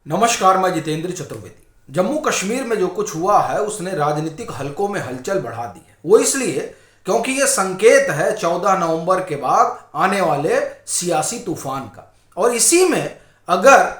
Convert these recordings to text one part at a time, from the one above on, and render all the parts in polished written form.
नमस्कार, मैं जितेंद्र चतुर्वेदी। जम्मू कश्मीर में जो कुछ हुआ है उसने राजनीतिक हलकों में हलचल बढ़ा दी है। वो इसलिए क्योंकि ये संकेत है 14 नवंबर के बाद आने वाले सियासी तूफान का। और इसी में अगर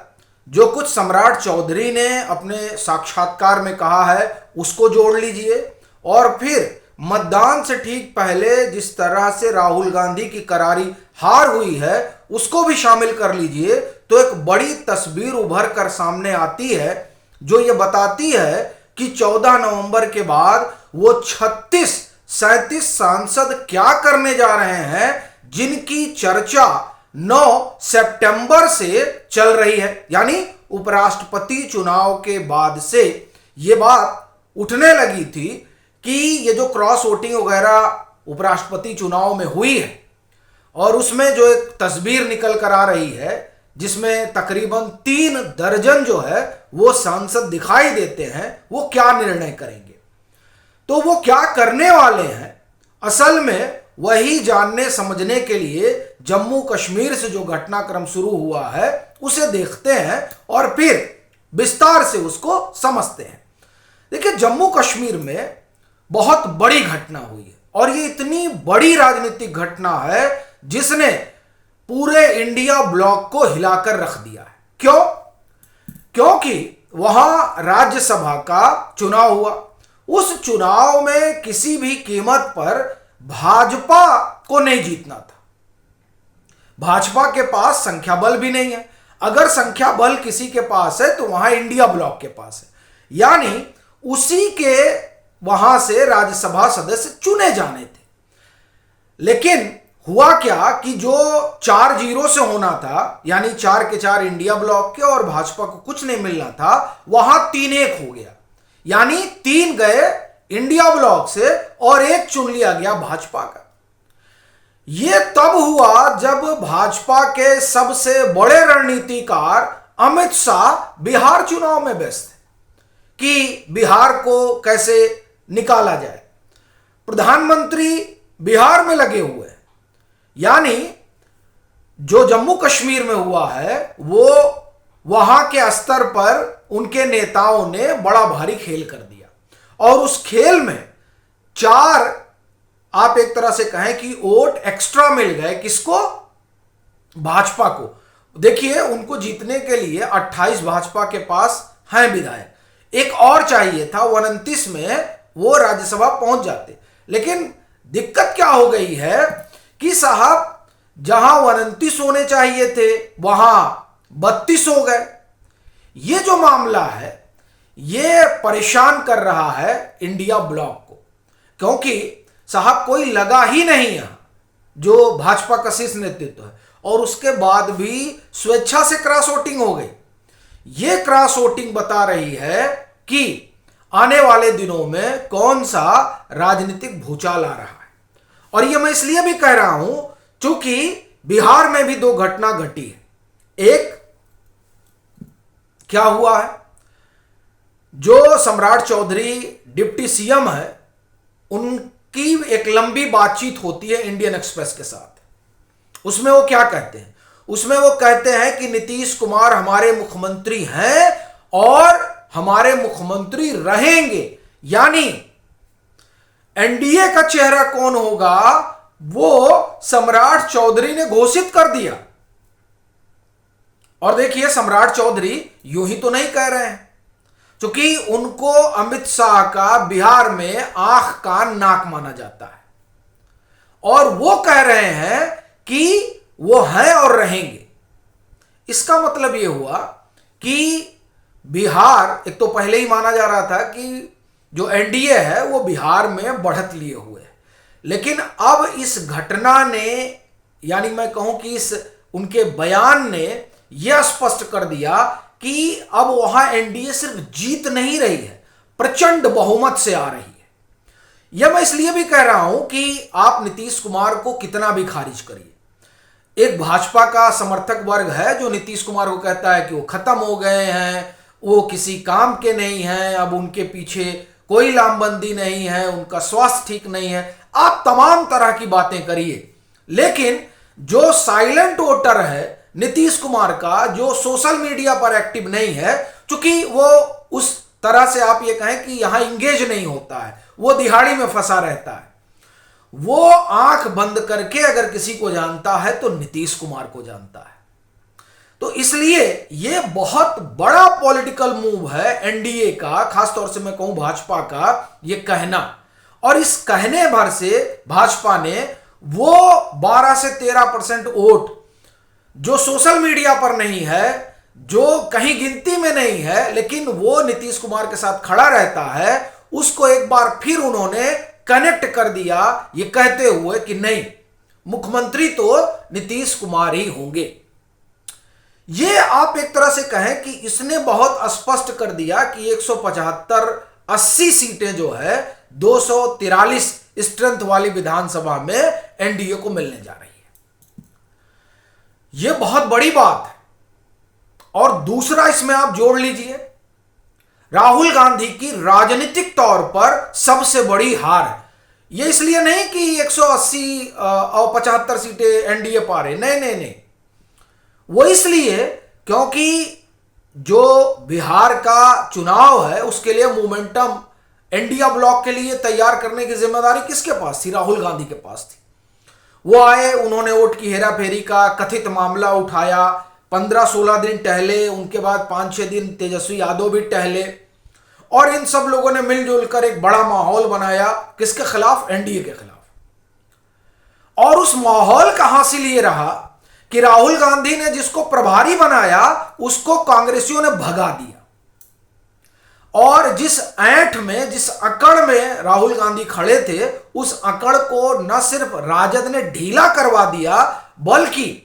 जो कुछ सम्राट चौधरी ने अपने साक्षात्कार में कहा है उसको जोड़ लीजिए, और फिर मतदान से ठीक पहले जिस तरह से राहुल गांधी की करारी हार हुई है उसको भी शामिल कर लीजिए, तो एक बड़ी तस्वीर उभर कर सामने आती है जो ये बताती है कि 14 नवंबर के बाद वो 36-37 सांसद क्या करने जा रहे हैं जिनकी चर्चा 9 सितंबर से चल रही है। यानी उपराष्ट्रपति चुनाव के बाद से ये बात उठने लगी थी कि ये जो क्रॉस वोटिंग वगैरह उपराष्ट्रपति चुनाव में हुई है और उसमें जो एक तस्वीर निकल कर आ रही है जिसमें तकरीबन 3 दर्जन जो है वो सांसद दिखाई देते हैं, वो क्या निर्णय करेंगे। तो वो क्या करने वाले हैं असल में वही जानने समझने के लिए जम्मू कश्मीर से जो घटनाक्रम शुरू हुआ है उसे देखते हैं और फिर विस्तार से उसको समझते हैं। देखिए, जम्मू कश्मीर में बहुत बड़ी घटना हुई है और ये इतनी बड़ी राजनीतिक घटना है जिसने पूरे इंडिया ब्लॉक को हिलाकर रख दिया है। क्यों? क्योंकि वहां राज्यसभा का चुनाव हुआ। उस चुनाव में किसी भी कीमत पर भाजपा को नहीं जीतना था। भाजपा के पास संख्या बल भी नहीं है। अगर संख्या बल किसी के पास है तो वहां इंडिया ब्लॉक के पास है, यानी उसी के वहां से राज्यसभा सदस्य चुने जाने थे। लेकिन हुआ क्या कि जो 4-0 से होना था, यानी 4 के 4 इंडिया ब्लॉक के और भाजपा को कुछ नहीं मिलना था, वहां 3-1 हो गया। यानी 3 गए इंडिया ब्लॉक से और 1 चुन लिया गया भाजपा का। यह तब हुआ जब भाजपा के सबसे बड़े रणनीतिकार अमित शाह बिहार चुनाव में व्यस्त थे कि बिहार को कैसे निकाला जाए। प्रधानमंत्री बिहार में लगे हुए हैं। यानी जो जम्मू कश्मीर में हुआ है वो वहां के स्तर पर उनके नेताओं ने बड़ा भारी खेल कर दिया और उस खेल में 4 आप एक तरह से कहें कि वोट एक्स्ट्रा मिल गए। किसको? भाजपा को। देखिए, उनको जीतने के लिए 28 भाजपा के पास हैं विधायक, एक और चाहिए था 29 में वो राज्यसभा पहुंच जाते। लेकिन दिक्कत क्या हो गई है कि साहब जहां 29 होने चाहिए थे वहां 32 हो गए। ये जो मामला है ये परेशान कर रहा है इंडिया ब्लॉक को, क्योंकि साहब कोई लगा ही नहीं यहां जो भाजपा का शीर्ष नेतृत्व है, और उसके बाद भी स्वेच्छा से क्रॉस वोटिंग हो गई। ये क्रॉस वोटिंग बता रही है कि आने वाले दिनों में कौन सा राजनीतिक भूचाल आ रहा है। और ये मैं इसलिए भी कह रहा हूं क्योंकि बिहार में भी 2 घटना घटी है। एक क्या हुआ है, जो सम्राट चौधरी डिप्टी सीएम है उनकी एक लंबी बातचीत होती है इंडियन एक्सप्रेस के साथ। उसमें वो क्या कहते हैं? उसमें वो कहते हैं कि नीतीश कुमार हमारे मुख्यमंत्री हैं और हमारे मुख्यमंत्री रहेंगे। यानी एनडीए का चेहरा कौन होगा वो सम्राट चौधरी ने घोषित कर दिया। और देखिए, सम्राट चौधरी यूं ही तो नहीं कह रहे हैं, क्योंकि उनको अमित शाह का बिहार में आंख कान नाक माना जाता है और वो कह रहे हैं कि वो हैं और रहेंगे। इसका मतलब ये हुआ कि बिहार एक तो पहले ही माना जा रहा था कि जो एनडीए है वो बिहार में बढ़त लिए हुए है, लेकिन अब इस घटना ने, यानी मैं कहूं कि इस उनके बयान ने यह स्पष्ट कर दिया कि अब वहां एनडीए सिर्फ जीत नहीं रही है, प्रचंड बहुमत से आ रही है। यह मैं इसलिए भी कह रहा हूं कि आप नीतीश कुमार को कितना भी खारिज करिए, एक भाजपा का समर्थक वर्ग है जो नीतीश कुमार को कहता है कि वो खत्म हो गए हैं, वो किसी काम के नहीं हैं, अब उनके पीछे कोई लामबंदी नहीं है, उनका स्वास्थ्य ठीक नहीं है। आप तमाम तरह की बातें करिए, लेकिन जो साइलेंट वोटर है नीतीश कुमार का जो सोशल मीडिया पर एक्टिव नहीं है, क्योंकि वो उस तरह से आप ये कहें कि यहां इंगेज नहीं होता है, वो दिहाड़ी में फंसा रहता है। वो आंख बंद करके अगर किसी को जानता है तो नीतीश कुमार को जानता है। तो इसलिए ये बहुत बड़ा पॉलिटिकल मूव है एनडीए का, खासतौर से मैं कहूं भाजपा का ये कहना। और इस कहने भर से भाजपा ने वो 12 से 13% वोट जो सोशल मीडिया पर नहीं है, जो कहीं गिनती में नहीं है, लेकिन वो नीतीश कुमार के साथ खड़ा रहता है, उसको एक बार फिर उन्होंने कनेक्ट कर दिया, ये कहते हुए कि नहीं, मुख्यमंत्री तो नीतीश कुमार ही होंगे। ये आप एक तरह से कहें कि इसने बहुत स्पष्ट कर दिया कि 175-80 सीटें जो है 243 स्ट्रेंथ वाली विधानसभा में एनडीए को मिलने जा रही है। यह बहुत बड़ी बात है। और दूसरा इसमें आप जोड़ लीजिए, राहुल गांधी की राजनीतिक तौर पर सबसे बड़ी हार है। यह इसलिए नहीं कि 180 और 75 सीटें एनडीए पा रहे, नहीं नहीं नहीं, वो इसलिए क्योंकि जो बिहार का चुनाव है उसके लिए मोमेंटम इंडिया ब्लॉक के लिए तैयार करने की जिम्मेदारी किसके पास थी? राहुल गांधी के पास थी। वो आए, उन्होंने वोट की हेराफेरी का कथित मामला उठाया, 15-16 दिन टहले, उनके बाद 5-6 दिन तेजस्वी यादव भी टहले, और इन सब लोगों ने मिलजुल कर एक बड़ा माहौल बनाया किसके खिलाफ? एनडीए के खिलाफ। और उस माहौल का हासिल ये रहा कि राहुल गांधी ने जिसको प्रभारी बनाया उसको कांग्रेसियों ने भगा दिया। और जिस ऐंठ में, जिस अकड़ में राहुल गांधी खड़े थे, उस अकड़ को न सिर्फ राजद ने ढीला करवा दिया, बल्कि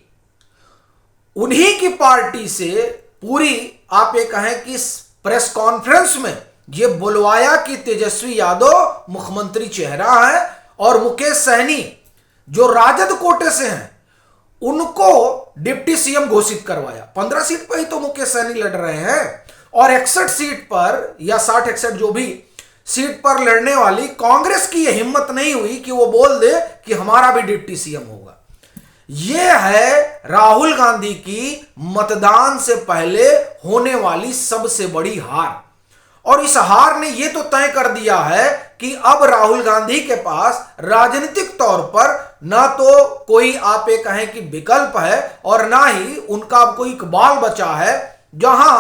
उन्हीं की पार्टी से पूरी आप ये कहें कि प्रेस कॉन्फ्रेंस में ये बुलवाया कि तेजस्वी यादव मुख्यमंत्री चेहरा है, और मुकेश सहनी जो राजद कोटे से हैं उनको डिप्टी सीएम घोषित करवाया। 15 सीट पर ही तो मुकेश सहनी लड़ रहे हैं, और 61 सीट पर या 60-61 जो भी सीट पर लड़ने वाली कांग्रेस की यह हिम्मत नहीं हुई कि वो बोल दे कि हमारा भी डिप्टी सीएम होगा। यह है राहुल गांधी की मतदान से पहले होने वाली सबसे बड़ी हार। और इस हार ने यह तो तय कर दिया है कि अब राहुल गांधी के पास राजनीतिक तौर पर ना तो कोई आप ये कहें कि विकल्प है, और ना ही उनका कोई इकबाल बचा है जहां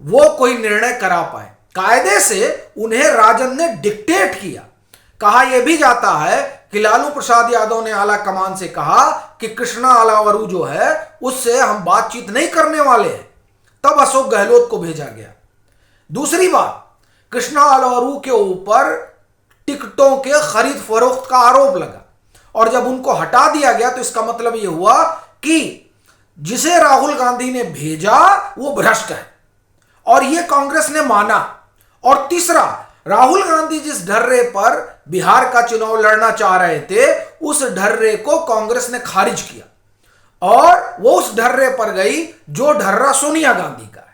वो कोई निर्णय करा पाए। कायदे से उन्हें राजद ने डिक्टेट किया। कहा यह भी जाता है कि लालू प्रसाद यादव ने आला कमान से कहा कि कृष्णा अलावरू जो है उससे हम बातचीत नहीं करने वाले हैं, तब अशोक गहलोत को भेजा गया। दूसरी बात, कृष्णा अलावरू के ऊपर टिकटों के खरीद फरोख्त का आरोप लगा, और जब उनको हटा दिया गया तो इसका मतलब यह हुआ कि जिसे राहुल गांधी ने भेजा वो भ्रष्ट है, और यह कांग्रेस ने माना। और तीसरा, राहुल गांधी जिस ढर्रे पर बिहार का चुनाव लड़ना चाह रहे थे उस ढर्रे को कांग्रेस ने खारिज किया, और वो उस ढर्रे पर गई जो ढर्रा सोनिया गांधी का है।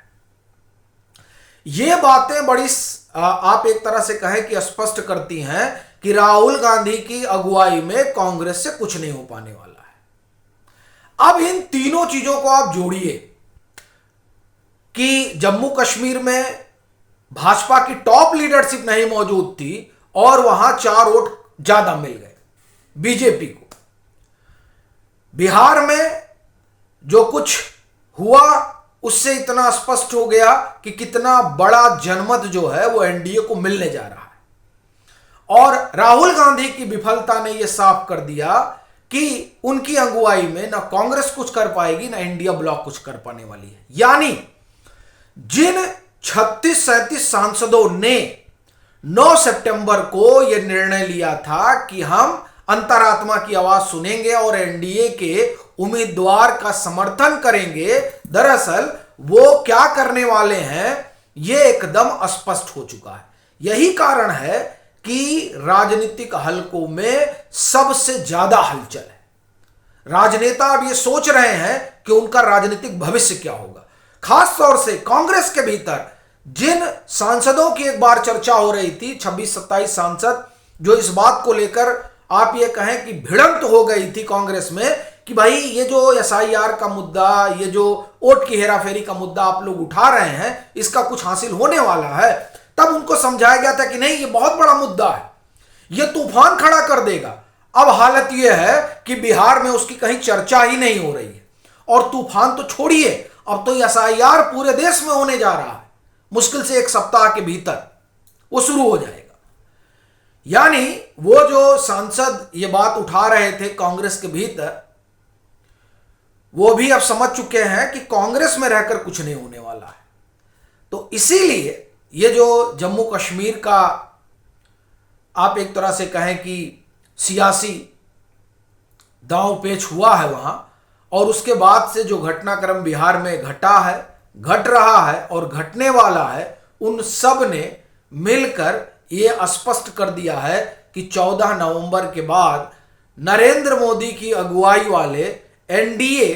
ये बातें बड़ी आप एक तरह से कहें कि स्पष्ट करती हैं कि राहुल गांधी की अगुवाई में कांग्रेस से कुछ नहीं हो पाने वाला है। अब इन तीनों चीजों को आप जोड़िए कि जम्मू कश्मीर में भाजपा की टॉप लीडरशिप नहीं मौजूद थी और वहां 4 वोट ज्यादा मिल गए बीजेपी को। बिहार में जो कुछ हुआ उससे इतना स्पष्ट हो गया कि कितना बड़ा जनमत जो है वो एनडीए को मिलने जा रहा है। और राहुल गांधी की विफलता ने यह साफ कर दिया कि उनकी अगुवाई में ना कांग्रेस कुछ कर पाएगी ना इंडिया ब्लॉक कुछ कर पाने वाली है। यानी जिन 36-37 सांसदों ने 9 सितंबर को यह निर्णय लिया था कि हम अंतरात्मा की आवाज सुनेंगे और एनडीए के उम्मीदवार का समर्थन करेंगे, दरअसल वो क्या करने वाले हैं यह एकदम स्पष्ट हो चुका है। यही कारण है कि राजनीतिक हलकों में सबसे ज्यादा हलचल है। राजनेता अब ये सोच रहे हैं कि उनका राजनीतिक भविष्य क्या होगा। खास तौर से कांग्रेस के भीतर जिन सांसदों की एक बार चर्चा हो रही थी, 26-27 सांसद जो इस बात को लेकर आप ये कहें कि भिड़ंत हो गई थी कांग्रेस में कि भाई ये जो एसआईआर का मुद्दा, ये जो वोट की हेराफेरी का मुद्दा आप लोग उठा रहे हैं, इसका कुछ हासिल होने वाला है, तब उनको समझाया गया था कि नहीं, ये बहुत बड़ा मुद्दा है, ये तूफान खड़ा कर देगा। अब हालत यह है कि बिहार में उसकी कहीं चर्चा ही नहीं हो रही है, और तूफान तो छोड़िए, अब तो एसआईआर पूरे देश में होने जा रहा है, मुश्किल से 1 सप्ताह के भीतर वो शुरू हो जाएगा। यानी वो जो सांसद ये बात उठा रहे थे कांग्रेस के भीतर, वो भी अब समझ चुके हैं कि कांग्रेस में रहकर कुछ नहीं होने वाला है। तो इसीलिए ये जो जम्मू कश्मीर का आप एक तरह से कहें कि सियासी दांव पेच हुआ है वहां, और उसके बाद से जो घटनाक्रम बिहार में घटा है, घट रहा है और घटने वाला है, उन सब ने मिलकर ये स्पष्ट कर दिया है कि 14 नवंबर के बाद नरेंद्र मोदी की अगुवाई वाले एनडीए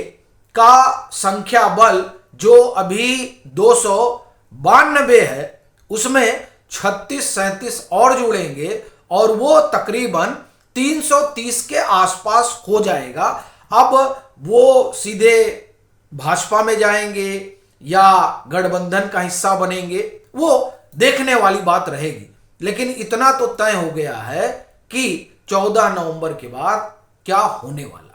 का संख्या बल जो अभी 292 है, उसमें 36-37 और जुड़ेंगे और वो तकरीबन 330 के आसपास हो जाएगा। अब वो सीधे भाजपा में जाएंगे या गठबंधन का हिस्सा बनेंगे, वो देखने वाली बात रहेगी। लेकिन इतना तो तय हो गया है कि 14 नवंबर के बाद क्या होने वाला है।